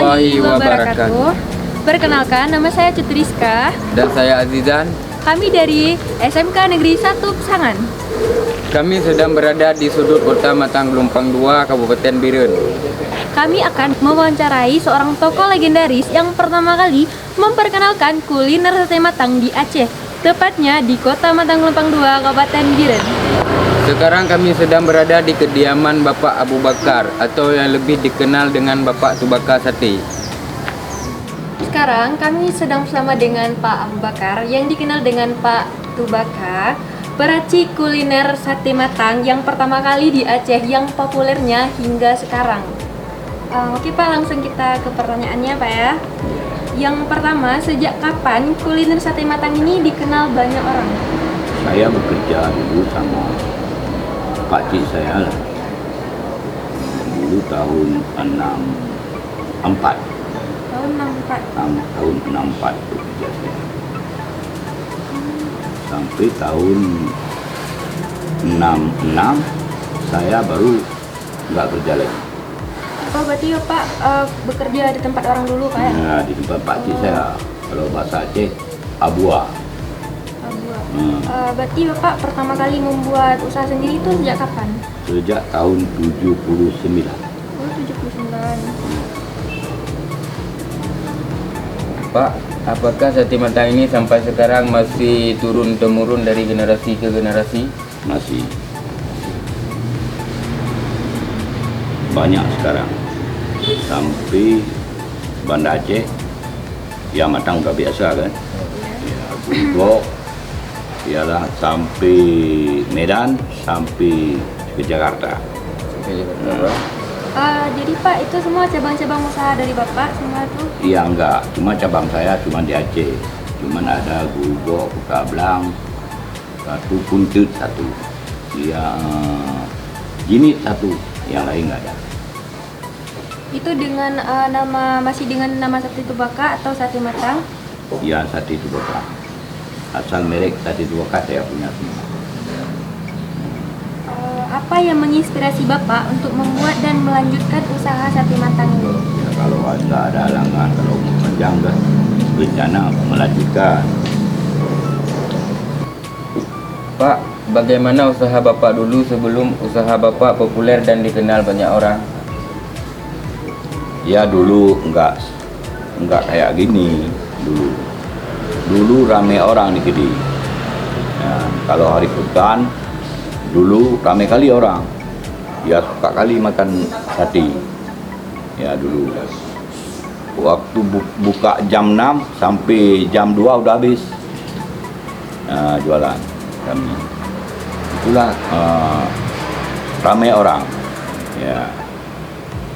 warahmatullahi wabarakatuh. Perkenalkan, nama saya Citriska. Dan saya Azizan. Kami dari SMK Negeri 1 Pesangan. Kami sedang berada di sudut kota Matang Lumpang 2, Kabupaten Biren. Kami akan mewawancarai seorang tokoh legendaris yang pertama kali memperkenalkan kuliner sate matang di Aceh, tepatnya di kota Matang Lumpang 2, Kabupaten Biren. Sekarang kami sedang berada di kediaman Bapak Abu Bakar, atau yang lebih dikenal dengan Bapak Tubaka Sate. Sekarang kami sedang bersama dengan Pak Abu Bakar yang dikenal dengan Pak Tubaka, peracik kuliner sate matang yang pertama kali di Aceh yang populernya hingga sekarang. Oke Pak, langsung kita ke pertanyaannya Pak ya. Yang pertama, sejak kapan kuliner sate matang ini dikenal banyak orang? Saya bekerja dulu sama pakcik saya lah. Dulu tahun 64. Tahun 64. Tahun 64 bekerja saya. Sampai tahun 66 saya baru nggak kerja lagi. Oh berarti ya Pak bekerja di tempat orang dulu Pak ya? Nah, di tempat pakcik saya. Kalau bahasa Aceh, Abua. Berarti Bapak pertama kali membuat usaha sendiri itu sejak kapan? Sejak tahun 79. Oh 79. Pak, apakah sate matang ini sampai sekarang masih turun-temurun dari generasi ke generasi? Masih banyak sekarang. Sampai Banda Aceh, ya matang udah biasa kan. Ya, Gulgok, ialah sampai Medan, sampai ke Jakarta. Jadi Pak itu semua cabang-cabang usaha dari Bapak semua itu? Iya enggak, cuma cabang saya cuma di Aceh. Cuman ada Gulgok, Kablang, satu Puntut satu, ya Jinit satu, yang lain nggak ada. Itu dengan masih dengan nama sate Tubaka atau sate matang? Ya sate Tubaka. Asal merek sate Tubaka saya punya semua. Apa yang menginspirasi Bapak untuk membuat dan melanjutkan usaha sate matang ini? Ya, kalau ada halangan, kalau panjang kan rencana melanjutkan. Pak, bagaimana usaha Bapak dulu sebelum usaha Bapak populer dan dikenal banyak orang? Ya dulu enggak kayak gini dulu. Dulu rame orang di Kediri. Ya, kalau hari pekan dulu rame kali orang. Ya suka kali makan sate. Ya dulu. Waktu buka jam 6 sampai jam 2 udah habis. Jualan kami. Itulah rame orang. Ya.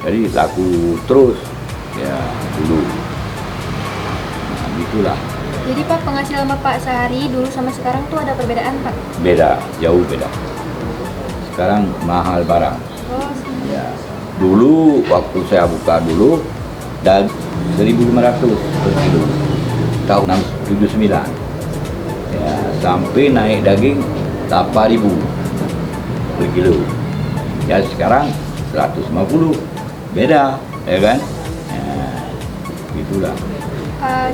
Jadi laku terus ya dulu. Nah, gitulah. Jadi Pak penghasilan Bapak sehari dulu sama sekarang tuh ada perbedaan Pak? Beda, jauh beda. Sekarang mahal barang. Oh, Ya. Dulu waktu saya buka dulu dan 1.500 per kilo. Tahun 79. Ya, sampai naik daging 8.000 per kilo. Ya sekarang 150. Beda, ya kan? Ya, gitulah.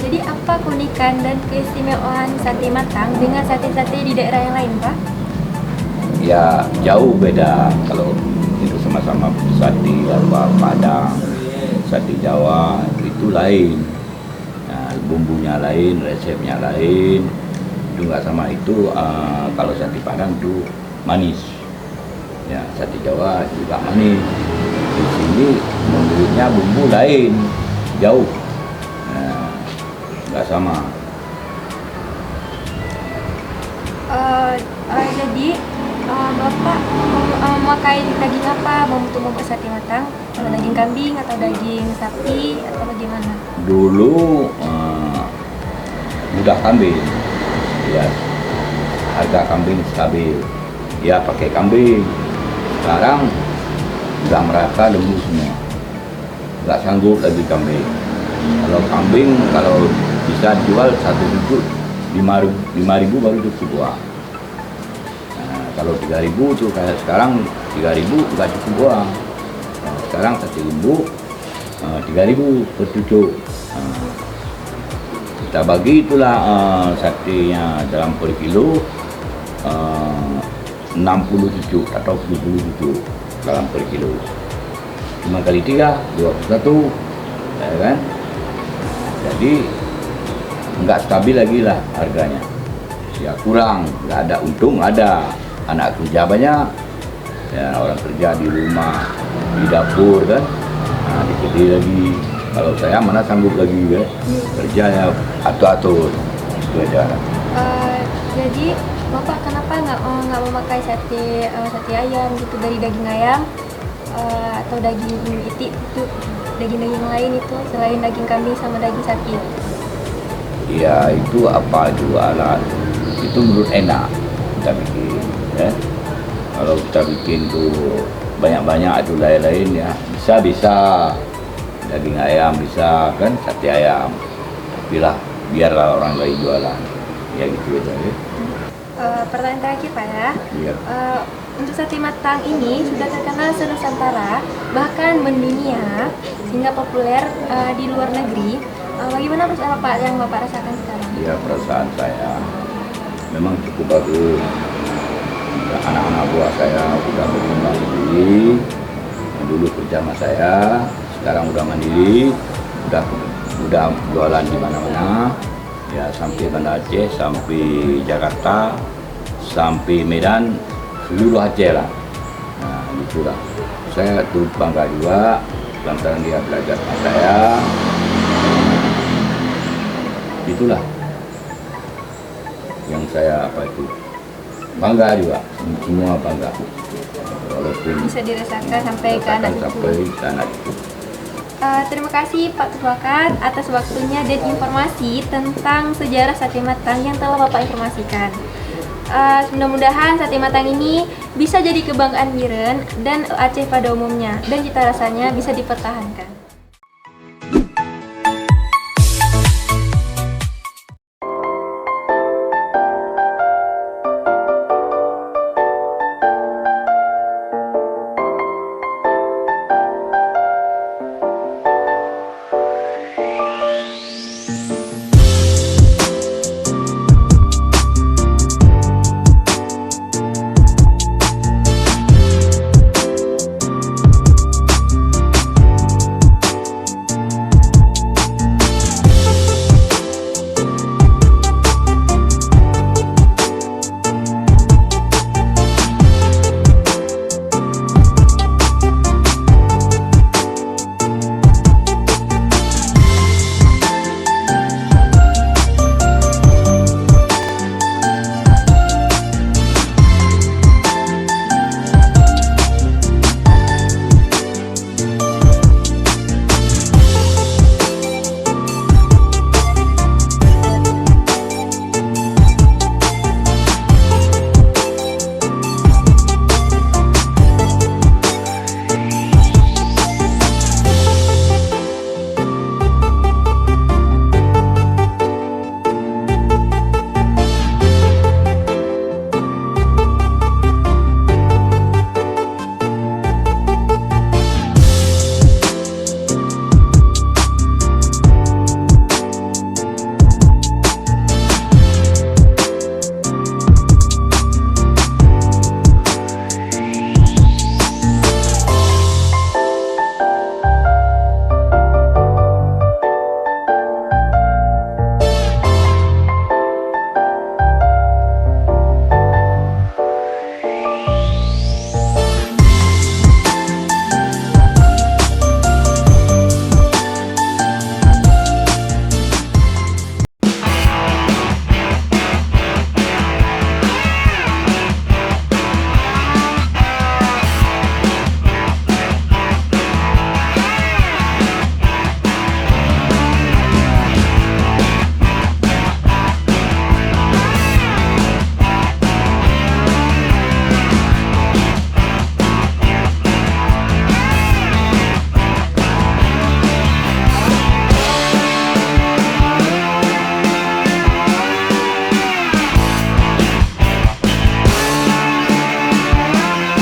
Jadi apa keunikan dan keistimewaan sate matang dengan sate-sate di daerah yang lain Pak? Ya jauh beda. Kalau itu sama-sama sate apa Padang, sate Jawa itu lain. Nah, bumbunya lain, resepnya lain. Itu nggak sama itu. Kalau sate Padang itu manis. Ya sate Jawa juga manis. Di sini menurutnya bumbu lain, jauh. Nah, nggak sama. Jadi Bapak memakai daging apa untuk membuat sate matang? Daging kambing atau daging sapi atau bagaimana? Dulu mudah kambing, ya harga kambing stabil, ya pakai kambing. Sekarang udah merata lembu semua, nggak sanggup lagi kambing. Kalau kambing kalau bisa jual 1 bungkus 5.000 baru cukup uang. Nah, kalau 3.000 tuh kayak sekarang 3.000 nggak cukup uang. Nah, sekarang 1.000 3.000 per cucuk. Kita bagi itulah satenya dalam per kilo 60 cucuk atau 70 cucuk dalam per kilo. 5 kali 3, 21, ya kan? Jadi nggak stabil lagi lah harganya. Ya kurang, nggak ada untung, ada anak kerja banyak, ya orang kerja di rumah, di dapur kan, nah, di kedai lagi. Kalau saya mana sanggup lagi ya, kerjanya atur-atur, itu aja. Jadi Bapak kenapa nggak memakai sate ayam gitu dari daging ayam atau daging itik itu, daging-daging lain itu selain daging kambing sama daging sapi? Ya itu apa jualan, itu menurut enak kita bikin ya. Kalau kita bikin tuh banyak-banyak itu lain-lain ya, bisa daging ayam bisa kan, sate ayam, tapi lah biarlah orang lain jualan ya, gitu aja ya. Pertanyaan terakhir Pak ya. Iya. Untuk sate matang ini sudah terkenal se-Nusantara, bahkan mendunia, sehingga populer di luar negeri. Bagaimana perasaan Bapak yang Bapak rasakan sekarang? Ya perasaan saya memang cukup bagus. Anak-anak buah saya udah berkembang sendiri, yang dulu kerja sama saya, sekarang udah mandiri, udah jualan di mana-mana, ya sampai Banda Aceh, sampai Jakarta, sampai Medan, seluruh Aceh lah. Nah itulah, saya turut bangga juga lantaran dia belajar sama saya. Itulah yang saya bangga juga, semua bangga, walaupun Bisa dirasakan sampai ke anak sampai cucu. ke anak cucu. Terima kasih Pak Tubakat atas waktunya dan informasi tentang sejarah sate matang yang telah Bapak informasikan. Mudah-mudahan sate matang ini bisa jadi kebanggaan Biren dan Aceh pada umumnya, dan cita rasanya bisa dipertahankan.